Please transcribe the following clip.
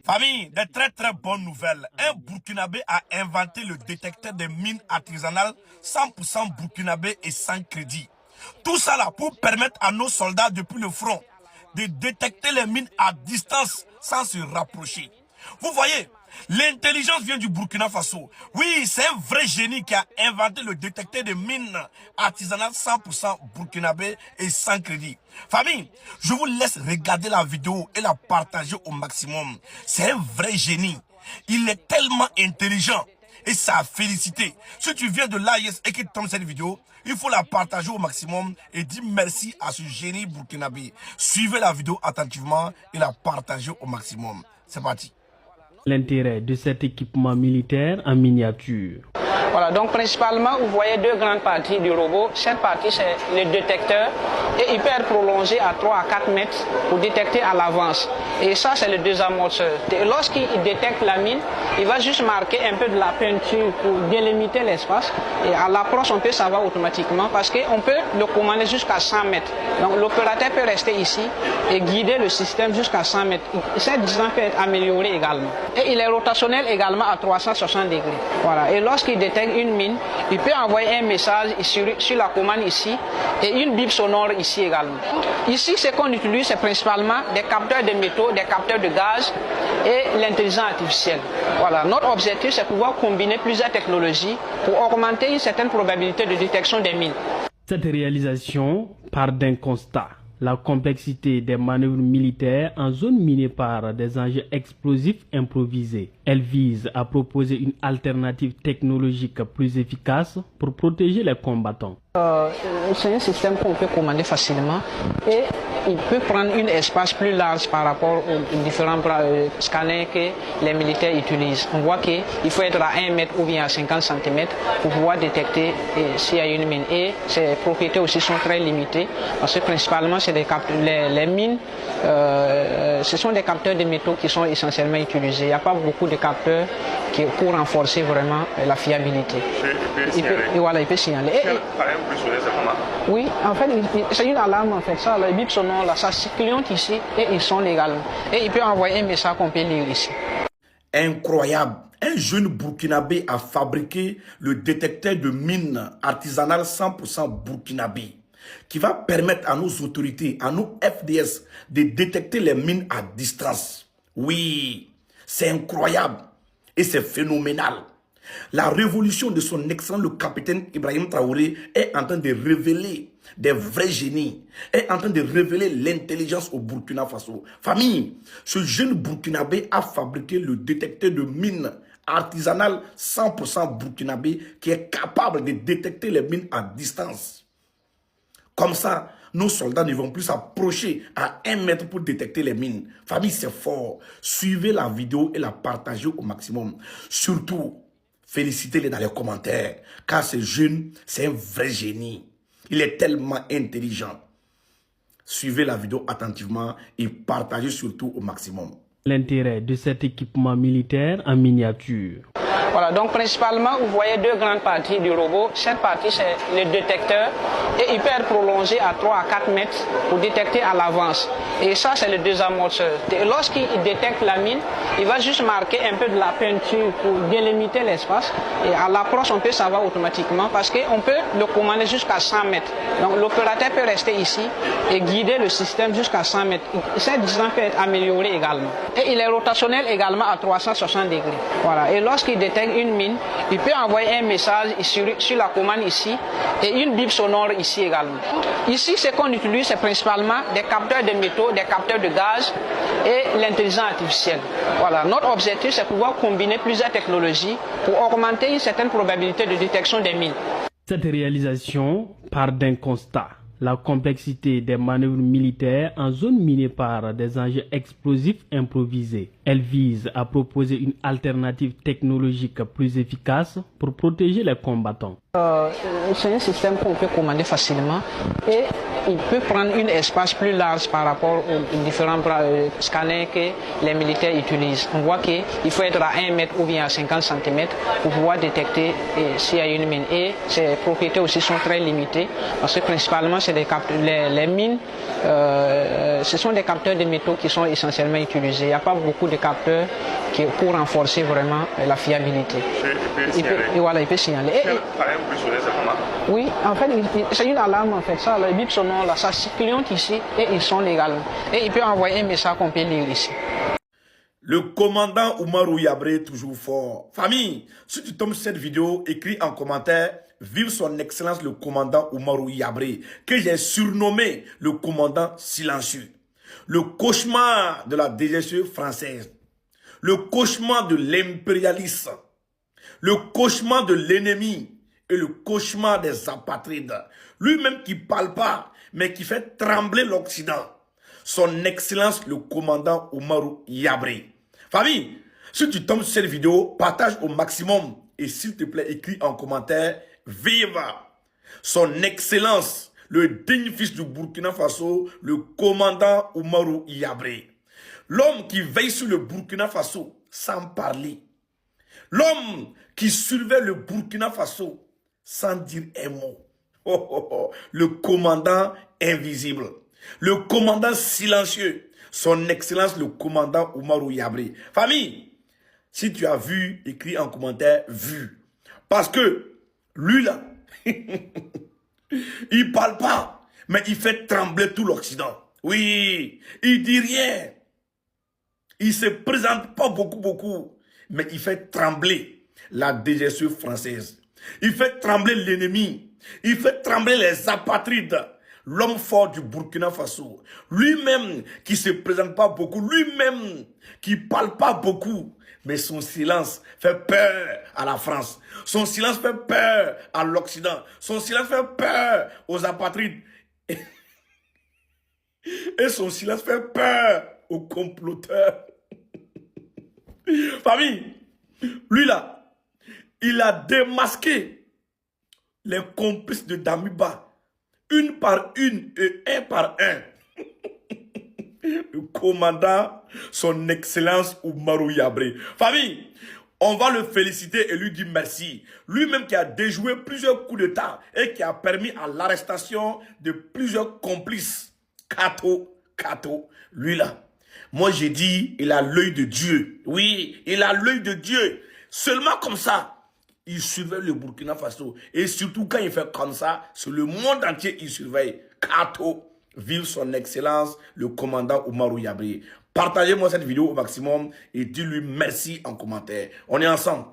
Famille, de très bonnes nouvelles. Un Burkinabé a inventé le détecteur de mines artisanales 100% burkinabé et sans crédit. Tout ça là pour permettre à nos soldats depuis le front de détecter les mines à distance sans se rapprocher. Vous voyez, l'intelligence vient du Burkina Faso. Oui, c'est un vrai génie qui a inventé le détecteur de mines artisanales 100% burkinabé et sans crédit. Famille, je vous laisse regarder la vidéo et la partager au maximum. C'est un vrai génie. Il est tellement intelligent et ça a félicité. Si tu viens de l'AIS et que tu tombes cette vidéo, il faut la partager au maximum et dire merci à ce génie burkinabé. Suivez la vidéo attentivement et la partagez au maximum. C'est parti. L'intérêt de cet équipement militaire en miniature. Voilà, donc principalement, vous voyez deux grandes parties du robot. Cette partie, c'est le détecteur et hyper prolongé à 3 à 4 mètres pour détecter à l'avance. Et ça, c'est le désamorceur. Lorsqu'il détecte la mine, il va juste marquer un peu de la peinture pour délimiter l'espace. Et à l'approche, on peut savoir automatiquement parce qu'on peut le commander jusqu'à 100 mètres. Donc l'opérateur peut rester ici et guider le système jusqu'à 100 mètres. Cette distance peut être améliorée également. Et il est rotationnel également à 360 degrés. Voilà. Et lorsqu'il détecte une mine, il peut envoyer un message sur la commande ici et une bip sonore ici également. Ici, ce qu'on utilise, c'est principalement des capteurs de métaux, des capteurs de gaz et l'intelligence artificielle. Voilà. Notre objectif, c'est pouvoir combiner plusieurs technologies pour augmenter une certaine probabilité de détection des mines. Cette réalisation part d'un constat. La complexité des manœuvres militaires en zone minée par des engins explosifs improvisés. Elle vise à proposer une alternative technologique plus efficace pour protéger les combattants. C'est un système qu'on peut commander facilement et il peut prendre un espace plus large par rapport aux différents scanners que les militaires utilisent. On voit qu'il faut être à 1 mètre ou bien à 50 cm pour pouvoir détecter s'il y a une mine. Et ses propriétés aussi sont très limitées parce que principalement c'est les mines, ce sont des capteurs de métaux qui sont essentiellement utilisés. Il n'y a pas beaucoup de capteurs pour renforcer vraiment la fiabilité. Il peut signaler. Oui, en fait, c'est une alarme en fait. Ça, le bip sonore, là, ça clignote ici et ils sont légalement. Et il peut envoyer un message qu'on peut lire ici. Incroyable. Un jeune Burkinabé a fabriqué le détecteur de mines artisanales 100% burkinabé qui va permettre à nos autorités, à nos FDS de détecter les mines à distance. Oui, c'est incroyable et c'est phénoménal. La révolution de son excellent le capitaine Ibrahim Traoré est en train de révéler des vrais génies, est en train de révéler l'intelligence au Burkina Faso. Famille, ce jeune Burkinabé a fabriqué le détecteur de mines artisanales 100% burkinabé qui est capable de détecter les mines à distance. Comme ça, nos soldats ne vont plus s'approcher à 1 mètre pour détecter les mines. Famille, c'est fort. Suivez la vidéo et la partagez au maximum. Surtout, félicitez-les dans les commentaires, car ce jeune, c'est un vrai génie. Il est tellement intelligent. Suivez la vidéo attentivement et partagez surtout au maximum. L'intérêt de cet équipement militaire en miniature. Voilà, donc principalement, vous voyez deux grandes parties du robot. Cette partie, c'est le détecteur et hyper prolongé à 3 à 4 mètres pour détecter à l'avance. Et ça, c'est le désamorceur. Lorsqu'il détecte la mine, il va juste marquer un peu de la peinture pour délimiter l'espace. Et à l'approche, on peut savoir automatiquement parce qu'on peut le commander jusqu'à 100 mètres. Donc l'opérateur peut rester ici et guider le système jusqu'à 100 mètres. Cette distance peut être améliorée également. Et il est rotationnel également à 360 degrés. Voilà. Et lorsqu'il détecte une mine, il peut envoyer un message sur la commande ici et une bip sonore ici également. Ici, ce qu'on utilise, c'est principalement des capteurs de métaux, des capteurs de gaz et l'intelligence artificielle. Voilà. Notre objectif, c'est pouvoir combiner plusieurs technologies pour augmenter une certaine probabilité de détection des mines. Cette réalisation part d'un constat. La complexité des manœuvres militaires en zone minée par des engins explosifs improvisés. Elle vise à proposer une alternative technologique plus efficace pour protéger les combattants. C'est un système qu'on peut commander facilement et il peut prendre un espace plus large par rapport aux différents scanners que les militaires utilisent. On voit qu'il faut être à 1 mètre ou bien à 50 cm pour pouvoir détecter s'il y a une mine. Et ces propriétés aussi sont très limitées parce que principalement c'est les mines, ce sont des capteurs de métaux qui sont essentiellement utilisés. Il n'y a pas beaucoup de capteurs pour renforcer vraiment la fiabilité. Il peut signaler. Oui, en fait, c'est une alarme en fait. Ça, le bip sonore là, ça clignote ici et ils sont légalement. Et il peut envoyer un message qu'on peut lire ici. Le commandant Oumarou Yabré, toujours fort. Famille, si tu tombes cette vidéo, écris en commentaire, vive son excellence le commandant Oumarou Yabré, que j'ai surnommé le commandant silencieux. Le cauchemar de la DGSE française, le cauchemar de l'impérialisme, le cauchemar de l'ennemi et le cauchemar des apatrides. Lui-même qui ne parle pas, mais qui fait trembler l'Occident. Son excellence le commandant Oumarou Yabré. Famille, si tu tombes sur cette vidéo, partage au maximum et s'il te plaît, écris en commentaire « Vive son excellence, le digne fils du Burkina Faso, le commandant Oumarou Yabré. L'homme qui veille sur le Burkina Faso sans parler. L'homme qui surveille le Burkina Faso sans dire un mot. Oh, oh, oh. Le commandant invisible. Le commandant silencieux. Son excellence, le commandant Oumarou Yabré. Famille, si tu as vu, écris en commentaire « Vu ». Parce que lui là, il parle pas, mais il fait trembler tout l'Occident. Oui, il dit rien. Il se présente pas beaucoup, mais il fait trembler la DGSE française. Il fait trembler l'ennemi. Il fait trembler les apatrides. L'homme fort du Burkina Faso. Lui-même qui ne se présente pas beaucoup. Lui-même qui ne parle pas beaucoup. Mais son silence fait peur à la France. Son silence fait peur à l'Occident. Son silence fait peur aux apatrides. Et son silence fait peur aux comploteurs. Famille, lui là, il a démasqué les complices de Damiba. Une par une et un par un. Le commandant, son excellence Oumarou Yabré. Famille, on va le féliciter et lui dire merci. Lui-même qui a déjoué plusieurs coups d'État et qui a permis à l'arrestation de plusieurs complices. Kato, lui là. Moi j'ai dit, il a l'œil de Dieu. Oui, il a l'œil de Dieu. Seulement comme ça. Il surveille le Burkina Faso. Et surtout quand il fait comme ça, c'est le monde entier il surveille. Kato, vive son excellence, le commandant Oumarou Yabré. Partagez-moi cette vidéo au maximum et dis-lui merci en commentaire. On est ensemble.